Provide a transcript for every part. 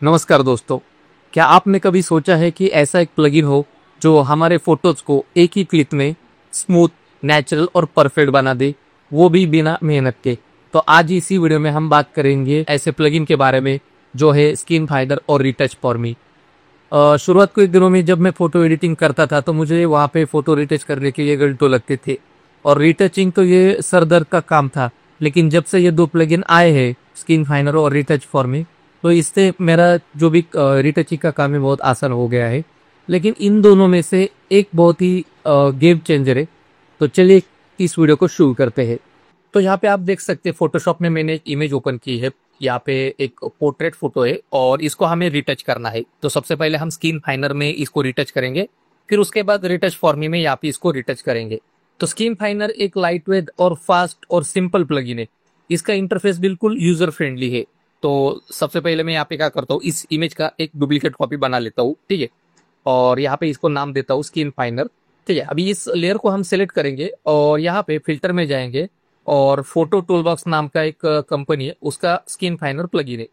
नमस्कार दोस्तों। क्या आपने कभी सोचा है कि ऐसा एक प्लगइन हो जो हमारे फोटोज को एक ही क्लिक में स्मूथ, नेचुरल और परफेक्ट बना दे, वो भी बिना मेहनत के। तो आज इसी वीडियो में हम बात करेंगे ऐसे प्लगइन के बारे में जो है स्किन फाइंडर और रिटच फॉर मी। शुरुआत के दिनों में जब मैं फोटो एडिटिंग करता था तो मुझे वहाँ पे फोटो रिटच करने के लिए घंटों लगते थे और रिटचिंग तो ये सर दर्द का काम था। लेकिन जब से ये दो प्लगइन आए हैं, स्किन फाइंडर और रिटच फॉर मी, तो इससे मेरा जो भी रिटचिंग का काम है बहुत आसान हो गया है। लेकिन इन दोनों में से एक बहुत ही गेम चेंजर है। तो चलिए इस वीडियो को शुरू करते हैं। तो यहाँ पे आप देख सकते हैं फोटोशॉप में मैंने एक इमेज ओपन की है। यहाँ पे एक पोर्ट्रेट फोटो है और इसको हमें रिटच करना है। तो सबसे पहले हम स्किन फाइंडर में इसको रिटच करेंगे, फिर उसके बाद रिटच फॉर मी में यहाँ पे इसको रिटच करेंगे। तो स्किन फाइंडर एक लाइट वेट और फास्ट और सिंपल प्लगइन है। इसका इंटरफेस बिल्कुल यूजर फ्रेंडली है। तो सबसे पहले मैं यहाँ पे क्या करता हूँ, इस इमेज का एक डुप्लीकेट कॉपी बना लेता हूँ, ठीक है। और यहाँ पे इसको नाम देता हूँ स्किन फाइंडर, ठीक है। अभी इस लेयर को हम सेलेक्ट करेंगे और यहाँ पे फिल्टर में जाएंगे और फोटो टूलबॉक्स नाम का एक कंपनी है, उसका स्किन फाइंडर प्लगइन है।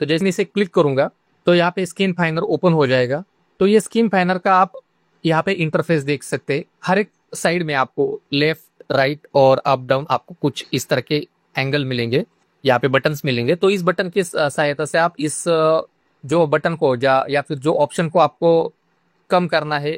तो जैसे मैं इसे क्लिक करूंगा तो यहाँ पे स्किन फाइंडर ओपन हो जाएगा। तो ये स्किन फाइंडर का आप यहाँ पे इंटरफेस देख सकते हैं। हर एक साइड में आपको लेफ्ट, राइट और अप डाउन आपको कुछ इस तरह के एंगल मिलेंगे, यहाँ पे बटन्स मिलेंगे। तो इस बटन की सहायता से आप इस जो बटन को या फिर जो ऑप्शन को आपको कम करना है,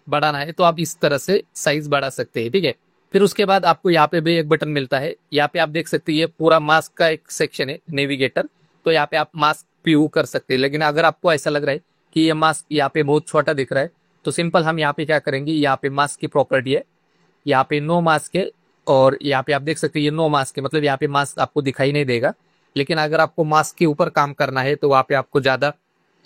बढ़ाना है, तो आप इस तरह से साइज बढ़ा सकते हैं, ठीक है। फिर उसके बाद आपको यहाँ पे भी एक बटन मिलता है। यहाँ पे आप देख सकते हैं ये पूरा मास्क का एक सेक्शन है, नेविगेटर। तो यहाँ पे आप मास्क व्यू कर सकते हैं। लेकिन अगर आपको ऐसा लग रहा है कि ये मास्क यहाँ पे बहुत छोटा दिख रहा है, तो सिंपल हम यहाँ पे क्या करेंगे, यहाँ पे मास्क की प्रॉपर्टी है, यहाँ पे नो मास्क है और यहाँ पे आप देख सकते हैं ये नो मास्क है, मतलब यहाँ पे मास्क आपको दिखाई नहीं देगा। लेकिन अगर आपको मास्क के ऊपर काम करना है तो वहाँ पे आपको ज्यादा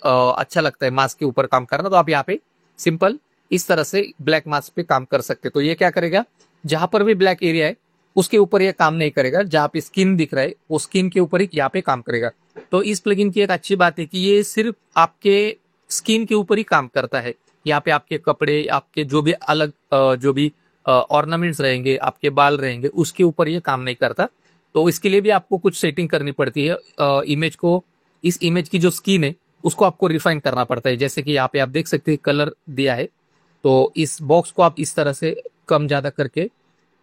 अच्छा लगता है मास्क के ऊपर काम करना, तो आप यहाँ पे सिंपल इस तरह से ब्लैक मास्क पे काम कर सकते हैं। तो ये क्या करेगा, जहां पर भी ब्लैक एरिया है उसके ऊपर ये काम नहीं करेगा, जहां पे स्किन दिख रहा है वो स्किन के ऊपर ही यहाँ पे काम करेगा। तो इस प्लगइन की एक अच्छी बात है कि ये सिर्फ आपके स्किन के ऊपर ही काम करता है। यहाँ पे आपके कपड़े, आपके जो भी अलग जो भी ऑर्नामेंट्स रहेंगे, आपके बाल रहेंगे, उसके ऊपर ये काम नहीं करता। तो इसके लिए भी आपको कुछ सेटिंग करनी पड़ती है। इमेज को, इस इमेज की जो स्किन है उसको आपको रिफाइन करना पड़ता है। जैसे कि यहाँ पे आप देख सकते हैं कलर दिया है, तो इस बॉक्स को आप इस तरह से कम ज्यादा करके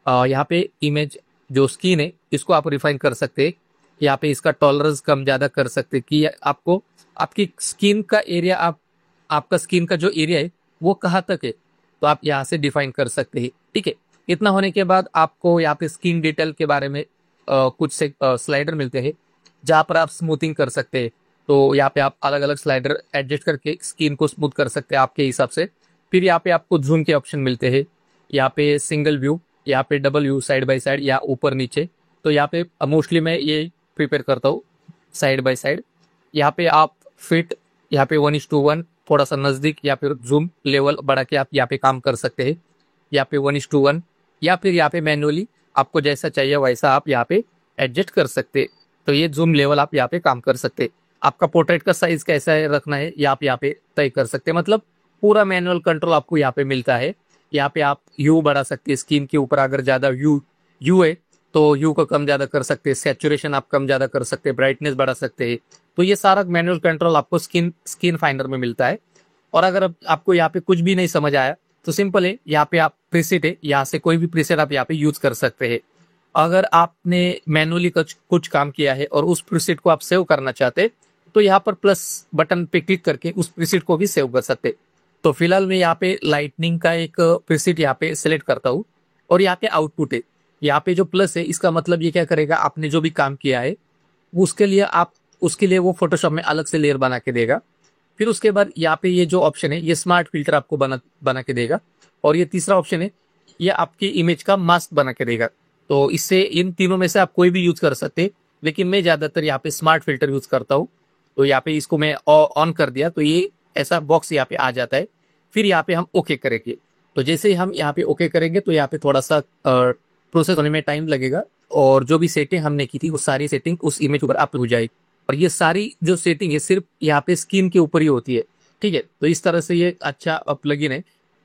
यहाँ पे इमेज जो स्किन है इसको आप रिफाइन कर सकते हैं। यहाँ पे इसका टॉलरेंस कम ज्यादा कर सकते हैं कि आपको आपकी स्किन का एरिया, आपका स्किन का जो एरिया है वो कहाँ तक है, तो आप यहाँ से डिफाइन कर सकते हैं, ठीक है। इतना होने के बाद आपको यहाँ पे स्किन डिटेल के बारे में कुछ से स्लाइडर मिलते हैं जहाँ पर आप स्मूथिंग कर सकते हैं। तो यहाँ पे आप अलग अलग स्लाइडर एडजस्ट करके स्किन को स्मूथ कर सकते हैं आपके हिसाब से। फिर यहाँ पे आपको जूम के ऑप्शन मिलते हैं, यहाँ पे सिंगल व्यू, यहाँ पे double view, side by side या ऊपर नीचे। तो यहाँ पे मोस्टली मैं ये प्रिपेयर करता हूँ साइड बाय साइड। यहाँ पे आप फिट, यहाँ पे 1:1 थोड़ा सा नजदीक, या फिर जूम लेवल बढ़ा के आप यहाँ पे काम कर सकते हैं। यहाँ पे 1:1 या फिर यहाँ पे मैनुअली आपको जैसा चाहिए वैसा आप यहाँ पे एडजस्ट कर सकते हैं। तो ये जूम लेवल आप यहाँ पे काम कर सकते हैं। आपका पोर्ट्रेट का साइज कैसा है रखना है ये आप यहाँ पे तय कर सकते हैं। मतलब पूरा मैनुअल कंट्रोल आपको यहाँ पे मिलता है। यहाँ पे आप यू बढ़ा सकते हैं स्किन के ऊपर, अगर ज्यादा यू यू है तो यू को कम ज्यादा कर सकते हैं, सैचुरेशन आप कम ज्यादा कर सकते हैं, ब्राइटनेस बढ़ा सकते हैं। तो ये सारा मैनुअल कंट्रोल आपको स्किन स्किन फाइंडर में मिलता है। और अगर आपको यहाँ पे कुछ भी नहीं समझ आया तो सिंपल है, यहाँ पे आप प्रीसेट है, यहाँ से कोई भी प्रीसेट आप यहाँ पे यूज कर सकते हैं। अगर आपने मैनुअली कुछ काम किया है और उस प्रीसेट को आप सेव करना चाहते हैं तो यहाँ पर प्लस बटन पे क्लिक करके उस प्रीसेट को भी सेव कर सकते हैं। तो फिलहाल मैं यहाँ पे लाइटनिंग का एक प्रीसेट यहाँ पे सिलेक्ट करता हूँ और यहाँ पे आउटपुट है, यहाँ पे जो प्लस है इसका मतलब ये क्या करेगा, आपने जो भी काम किया है उसके लिए वो फोटोशॉप में अलग से लेयर बना के देगा। फिर उसके बाद यहाँ पे ये जो ऑप्शन है ये स्मार्ट फिल्टर आपको बना के देगा। और ये तीसरा ऑप्शन है ये आपकी इमेज का मास्क बना के देगा। तो इससे इन तीनों में से आप कोई भी यूज कर सकते हैं, लेकिन मैं ज्यादातर यहाँ पे स्मार्ट फिल्टर यूज करता हूँ। तो यहाँ पे इसको मैं ऑन कर दिया तो ये ऐसा बॉक्स यहाँ पे आ जाता है। फिर यहाँ पे हम ओके करेंगे। तो जैसे ही हम यहाँ पे ओके करेंगे तो यहाँ पे थोड़ा सा प्रोसेस होने में टाइम लगेगा और जो भी सेटिंग हमने की थी वो सारी सेटिंग उस इमेज ऊपर अप हो जाएगी। और ये सारी जो सेटिंग है सिर्फ यहाँ पे स्किन के ऊपर ही होती है, ठीक है। तो इस तरह से ये अच्छा प्लगइन है।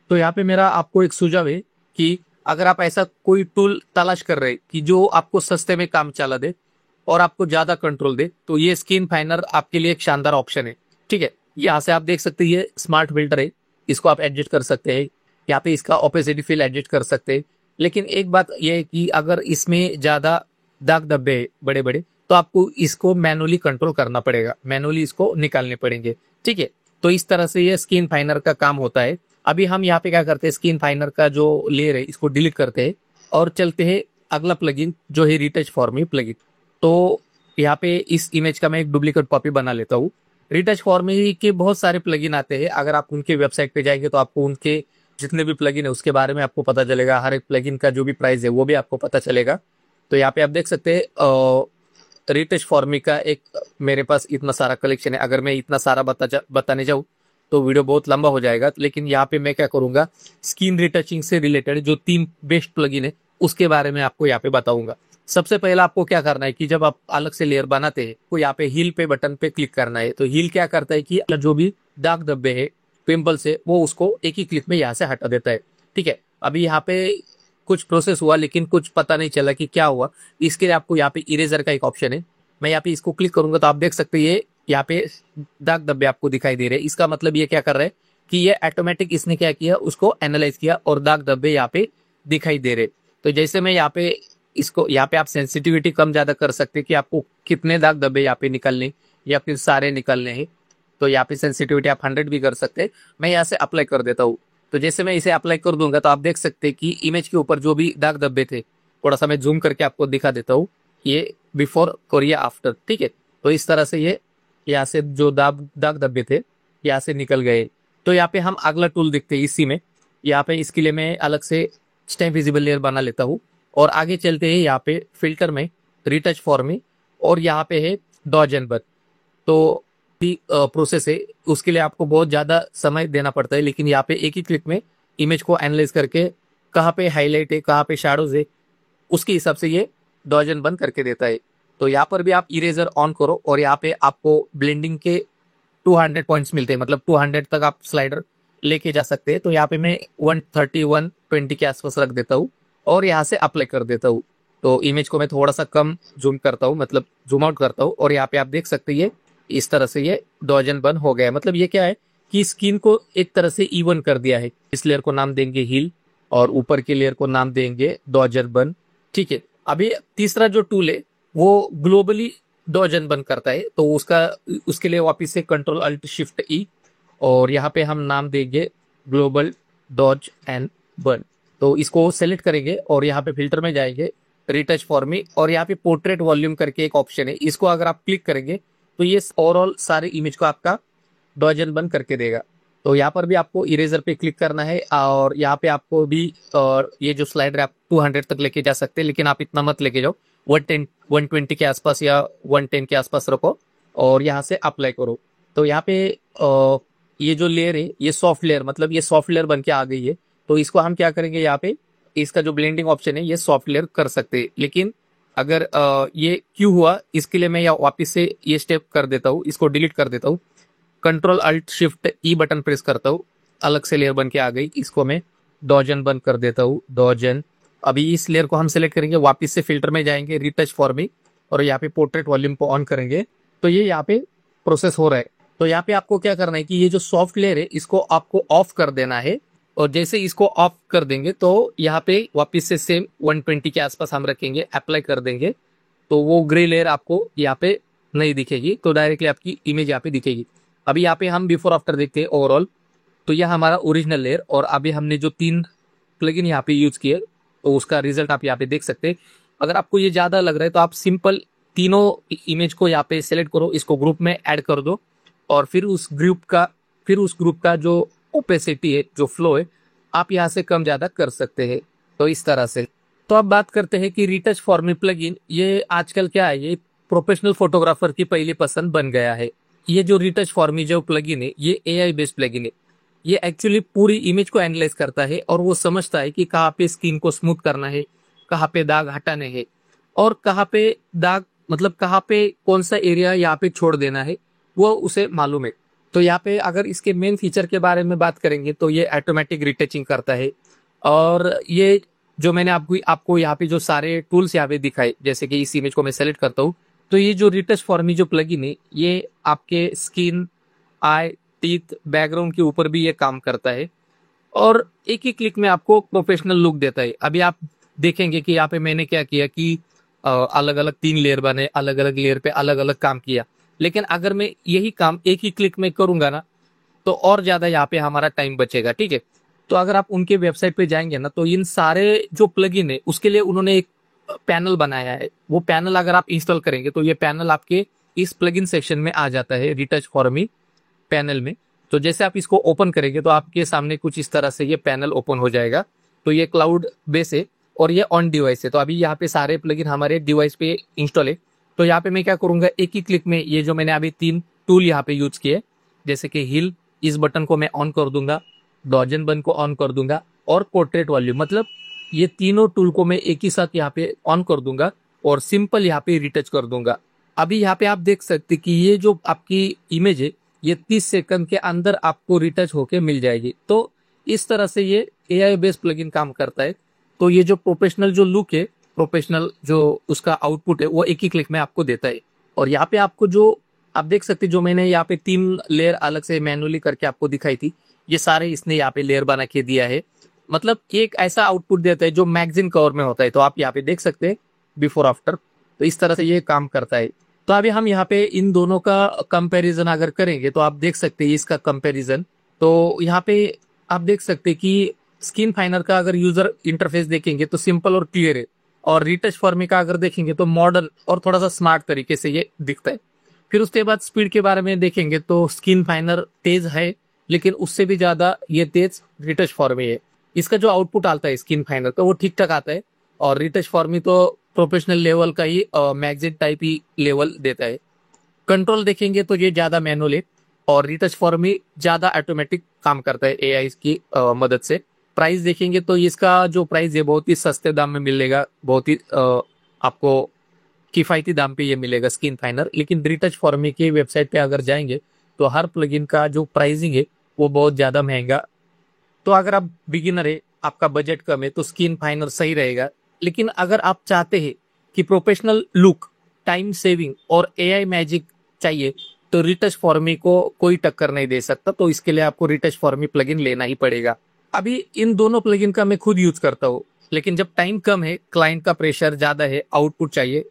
तो यहाँ पे मेरा आपको एक सुझाव है कि अगर आप ऐसा कोई टूल तलाश कर रहे हैं कि जो आपको सस्ते में काम चला दे और आपको ज्यादा कंट्रोल दे, तो ये स्किन फाइंडर आपके लिए एक शानदार ऑप्शन है, ठीक है, यहाँ से आप देख सकते हैं ये स्मार्ट फिल्टर है, इसको आप एडजस्ट कर सकते हैं। यहाँ पे इसका ओपेसिटी फिल एडजस्ट कर सकते हैं। लेकिन एक बात यह है कि अगर इसमें ज्यादा दाग धब्बे है बड़े बड़े, तो आपको इसको मैनुअली कंट्रोल करना पड़ेगा, मैनुअली इसको निकालने पड़ेंगे। ठीक है, तो इस तरह से ये स्किन फाइनर का काम होता है। अभी हम यहाँ पे क्या करते हैं, स्किन फाइनर का जो लेयर है इसको डिलीट करते हैं और चलते हैं अगला प्लगइन जो है रिटच फॉर मी प्लगइन। तो यहाँ पे इस इमेज का मैं एक डुप्लीकेट कॉपी बना लेता हूँ। रिटच फॉर मी के बहुत सारे प्लगइन आते हैं, अगर आप उनके वेबसाइट पे जाएंगे तो आपको उनके जितने भी प्लगइन है उसके बारे में आपको पता चलेगा, हर एक प्लगइन का जो भी प्राइस है वो भी आपको पता चलेगा। तो यहाँ पे आप देख सकते हैं रिटच फॉर मी का एक मेरे पास इतना सारा कलेक्शन है। अगर मैं इतना सारा बताने जाऊँ तो वीडियो बहुत लंबा हो जाएगा, लेकिन यहाँ पे मैं क्या करूंगा, स्किन रिटचिंग से रिलेटेड जो 3 बेस्ट प्लगइन है उसके बारे में आपको यहाँ पे बताऊंगा। सबसे पहला आपको क्या करना है कि जब आप अलग से लेयर बनाते हैं तो यहाँ पे हील पे बटन पे क्लिक करना है। तो हील क्या करता है कि जो भी दाग धब्बे है पिंपल्स है वो उसको एक ही क्लिक में यहाँ से हटा देता है। ठीक है, अभी यहाँ पे कुछ प्रोसेस हुआ लेकिन कुछ पता नहीं चला कि क्या हुआ। इसके लिए आपको यहाँ पे इरेजर का एक ऑप्शन है, मैं यहाँ पे इसको क्लिक करूंगा तो आप देख सकते हैं यहाँ पे दाग धब्बे आपको दिखाई दे रहे हैं। इसका मतलब ये क्या कर रहा है कि ये ऑटोमेटिक इसने क्या किया, उसको एनालाइज किया और दाग धब्बे यहाँ पे दिखाई दे रहे। तो जैसे मैं यहाँ पे इसको, यहाँ पे आप सेंसिटिविटी कम ज्यादा कर सकते हैं कि आपको कितने दाग धब्बे यहाँ पे निकलने या फिर सारे निकलने हैं। तो यहाँ पे सेंसिटिविटी आप 100 भी कर सकते हैं। मैं यहाँ से अप्लाई कर देता हूँ। तो जैसे मैं इसे अप्लाई कर दूंगा तो आप देख सकते हैं कि इमेज के ऊपर जो भी दाग धब्बे थे, थोड़ा सा मैं जूम करके आपको दिखा देता हूँ, ये बिफोर और ये आफ्टर। ठीक है, तो इस तरह से ये यहाँ से जो दाग धब्बे थे यहाँ से निकल गए। तो यहाँ पे हम अगला टूल देखते हैं इसी में। यहाँ पे इसके लिए मैं अलग से स्टैम्प विजिबल लेयर बना लेता हूँ और आगे चलते हैं यहाँ पे फिल्टर में रिटच फॉर मी और यहाँ पे है डॉज एंड बर्न। तो भी प्रोसेस है, उसके लिए आपको बहुत ज्यादा समय देना पड़ता है, लेकिन यहाँ पे एक ही क्लिक में इमेज को एनालाइज करके कहाँ पे हाईलाइट है कहाँ पे शैडोज है उसके हिसाब से ये डॉज एंड बर्न करके देता है। तो यहाँ पर भी आप इरेजर ऑन करो और यहाँ पे आपको ब्लेंडिंग के 200 पॉइंट्स मिलते हैं, मतलब 200 तक आप स्लाइडर लेके जा सकते हैं। तो यहाँ पे मैं 130 120 के आसपास रख देता हूँ और यहाँ से अप्लाई कर देता हूँ। तो इमेज को मैं थोड़ा सा कम जूम करता हूँ, मतलब जूम आउट करता हूँ और यहाँ पे आप देख सकते हैं इस तरह से ये डॉज एंड बर्न हो गया है। मतलब ये क्या है कि स्किन को एक तरह से इवन कर दिया है। इस लेयर को नाम देंगे हील और ऊपर के लेयर को नाम देंगे डॉज एंड बर्न। ठीक है, अभी तीसरा जो टूल है वो ग्लोबली डॉज एंड बर्न करता है। तो उसके लिए वापिस से कंट्रोल अल्ट शिफ्ट ई और यहाँ पे हम नाम देंगे ग्लोबल डॉज एंड बर्न। तो इसको सेलेक्ट करेंगे और यहाँ पे फिल्टर में जाएंगे रिटच फॉर मी और यहाँ पे पोर्ट्रेट वॉल्यूम करके एक ऑप्शन है, इसको अगर आप क्लिक करेंगे तो ये ओवरऑल सारे इमेज को आपका डॉज एंड बर्न करके देगा। तो यहाँ पर भी आपको इरेजर पे क्लिक करना है और यहाँ पे आपको भी और ये जो स्लाइडर आप 200 तक लेके जा सकते हैं, लेकिन आप इतना मत लेके जाओ, 120 के आसपास या 110 के आसपास रखो और यहाँ से अप्लाई करो। तो यहाँ पे ये जो लेयर है ये सॉफ्ट लेयर, मतलब ये सॉफ्ट लेयर बन के आ गई है। तो इसको हम क्या करेंगे, यहाँ पे इसका जो ब्लेंडिंग ऑप्शन है ये सॉफ्ट लेयर कर सकते हैं, लेकिन अगर ये क्यों हुआ इसके लिए मैं वापिस से ये स्टेप कर देता हूँ, इसको डिलीट कर देता हूँ, कंट्रोल अल्ट शिफ्ट ई बटन प्रेस करता हूँ, अलग से लेयर बन के आ गई। इसको मैं डॉज एंड बर्न कर देता हूँ, डॉज एंड। अभी इस लेयर को हम सिलेक्ट करेंगे, वापिस से फिल्टर में जाएंगे रिटच फॉर मी और यहाँ पे पोर्ट्रेट वॉल्यूम को ऑन करेंगे तो ये यहाँ पे प्रोसेस हो रहा है। तो यहाँ पे आपको क्या करना है कि ये जो सॉफ्ट लेयर है इसको आपको ऑफ कर देना है और जैसे इसको ऑफ कर देंगे तो यहाँ पे वापिस से सेम 120 के आसपास हम रखेंगे, अप्लाई कर देंगे तो वो ग्रे लेयर आपको यहाँ पे नहीं दिखेगी, तो डायरेक्टली आपकी इमेज यहाँ पे दिखेगी। अभी यहाँ पे हम बिफोर आफ्टर देखते हैं ओवरऑल। तो यह हमारा ओरिजिनल लेयर और अभी हमने जो 3 प्लगइन यहाँ पे यूज किए तो उसका रिजल्ट आप यहाँ पे देख सकते हैं। अगर आपको ये ज्यादा लग रहा है तो आप सिंपल तीनों इमेज को यहाँ पे सिलेक्ट करो, इसको ग्रुप में ऐड कर दो और फिर उस ग्रुप का जो ओपेसिटी है, जो फ्लो है, आप यहाँ से कम ज्यादा कर सकते हैं। तो इस तरह से। तो अब बात करते हैं कि रिटच फॉर मी प्लगइन ये आजकल क्या है, ये प्रोफेशनल फोटोग्राफर की पहली पसंद बन गया है। ये जो रिटच फॉर मी जो प्लगइन है ये एआई बेस्ड प्लगइन है। ये एक्चुअली पूरी इमेज को एनालाइज करता है और वो समझता है कि कहाँ पे स्किन को स्मूथ करना है, कहाँ पे दाग हटाने हैं और कहाँ पे दाग, मतलब कहाँ पे कौन सा एरिया यहाँ पे छोड़ देना है, वो उसे मालूम है। तो यहाँ पे अगर इसके मेन फीचर के बारे में बात करेंगे तो ये ऑटोमेटिक रिटचिंग करता है और ये जो मैंने आपको यहाँ पे जो सारे टूल्स यहाँ पे दिखाए, जैसे कि इस इमेज को मैं सेलेक्ट करता हूँ तो ये जो रिटच फॉर मी जो प्लगइन है ये आपके स्किन आई, टीथ, बैकग्राउंड के ऊपर भी ये काम करता है और एक ही क्लिक में आपको प्रोफेशनल लुक देता है। अभी आप देखेंगे कि यहाँ पे मैंने क्या किया कि अलग अलग 3 लेयर बने, अलग अलग लेयर पे अलग अलग काम किया। लेकिन अगर मैं यही काम एक ही क्लिक में करूंगा ना, तो और ज्यादा यहाँ पे हमारा टाइम बचेगा। ठीक है, तो अगर आप उनके वेबसाइट पे जाएंगे ना, तो इन सारे जो प्लगइन है उसके लिए उन्होंने एक पैनल बनाया है। वो पैनल अगर आप इंस्टॉल करेंगे तो ये पैनल आपके इस प्लगइन सेक्शन में आ जाता है, रिटच फॉर मी पैनल में। तो जैसे आप इसको ओपन करेंगे तो आपके सामने कुछ इस तरह से ये पैनल ओपन हो जाएगा। तो ये क्लाउड बेस है और ये ऑन डिवाइस है। तो अभी यहाँ पे सारे प्लगइन हमारे डिवाइस पे इंस्टॉल है। तो यहाँ पे मैं क्या करूंगा, एक ही क्लिक में ये जो मैंने अभी 3 टूल यहाँ पे यूज किए, जैसे कि हिल, इस बटन को मैं ऑन कर दूंगा, डॉजन बन को ऑन कर दूंगा और पोर्ट्रेट वॉल्यूम, मतलब ये तीनों टूल को मैं एक ही साथ यहाँ पे ऑन कर दूंगा और सिंपल यहाँ पे रिटच कर दूंगा। अभी यहाँ पे आप देख सकते कि ये जो आपकी इमेज है ये 30 सेकंड के अंदर आपको रिटच होके मिल जाएगी। तो इस तरह से ये एआई बेस्ड प्लगइन काम करता है। तो ये जो प्रोफेशनल जो लुक है, प्रोफेशनल जो उसका आउटपुट है, वो एक ही क्लिक में आपको देता है। और यहाँ पे आपको जो आप देख सकते जो मैंने यहाँ पे 3 लेयर अलग से मैनुअली करके आपको दिखाई थी, ये सारे इसने यहाँ पे लेयर बना के दिया है। मतलब एक ऐसा आउटपुट देता है जो मैगजीन कवर में होता है। तो आप यहाँ पे देख सकते हैं बिफोर आफ्टर। तो इस तरह से ये काम करता है। तो अभी हम यहाँ पे इन दोनों का कंपैरिजन अगर करेंगे तो आप देख सकते हैं इसका कंपैरिजन। तो यहाँ पे आप देख सकते हैं कि स्किन फाइनर का अगर यूजर इंटरफेस देखेंगे तो सिंपल और क्लियर है, और रिटच फॉर्मी का अगर देखेंगे तो मॉडर्न और थोड़ा सा स्मार्ट तरीके से ये दिखता है। फिर उसके बाद स्पीड के बारे में देखेंगे तो स्किन फाइनर तेज है, लेकिन उससे भी ज्यादा ये तेज रिटच फॉर्मी है। इसका जो आउटपुट आता है स्किन फाइनर का वो ठीक ठाक आता है, और रिटच फॉर्मी तो प्रोफेशनल लेवल का ही मैगजीन टाइप ही लेवल देता है। कंट्रोल देखेंगे तो ये ज्यादा मैनुअल है और रिटच फॉर्मी ज्यादा ऑटोमेटिक काम करता है एआई की मदद से। प्राइस देखेंगे तो इसका जो प्राइस है बहुत ही सस्ते दाम में मिलेगा, बहुत ही आपको किफायती दाम पे ये मिलेगा स्किन फाइनर। लेकिन रिटच फॉर्मी की वेबसाइट पे अगर जाएंगे तो हर प्लगइन का जो प्राइसिंग है वो बहुत ज्यादा महंगा। तो अगर आप बिगिनर है, आपका बजट कम है, तो स्किन फाइनर सही रहेगा। लेकिन अगर आप चाहते हैं कि प्रोफेशनल लुक, टाइम सेविंग और एआई मैजिक चाहिए, तो रिटच फॉर्मी को कोई टक्कर नहीं दे सकता। तो इसके लिए आपको रिटच फॉर्मी प्लगइन लेना ही पड़ेगा। अभी इन दोनों प्लगइन का मैं खुद यूज करता हूँ, लेकिन जब टाइम कम है, क्लाइंट का प्रेशर ज्यादा है, आउटपुट चाहिए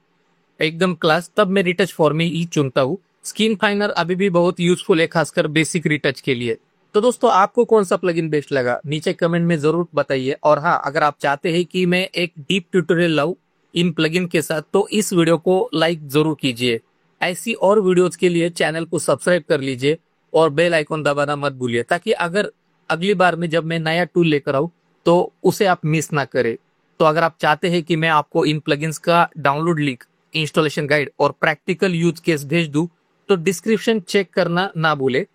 एकदम क्लास, तब मैं रिटच फॉर्मी ही चुनता हूँ। स्किन फाइनर अभी भी बहुत यूजफुल है, खासकर बेसिक रिटच के लिए। तो दोस्तों आपको कौन सा प्लगइन बेस्ट लगा नीचे कमेंट में जरूर बताइए। और हाँ, अगर आप चाहते हैं कि मैं एक डीप ट्यूटोरियल लाऊं इन प्लगइन के साथ, तो इस वीडियो को लाइक जरूर कीजिए। ऐसी और वीडियोस के लिए चैनल को सब्सक्राइब कर लीजिए और बेल आइकॉन दबाना मत भूलिए, ताकि अगर अगली बार में जब मैं नया टूल लेकर आऊं तो उसे आप मिस ना करें। तो अगर आप चाहते हैं कि मैं आपको इन प्लगइन्स का डाउनलोड लिंक, इंस्टॉलेशन गाइड और प्रैक्टिकल यूज केस भेज दूं, तो डिस्क्रिप्शन चेक करना ना भूले,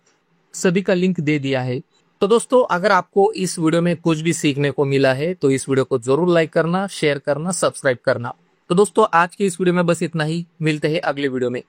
सभी का लिंक दे दिया है। तो दोस्तों अगर आपको इस वीडियो में कुछ भी सीखने को मिला है तो इस वीडियो को जरूर लाइक करना, शेयर करना, सब्सक्राइब करना। तो दोस्तों आज की इस वीडियो में बस इतना ही, मिलते हैं अगले वीडियो में।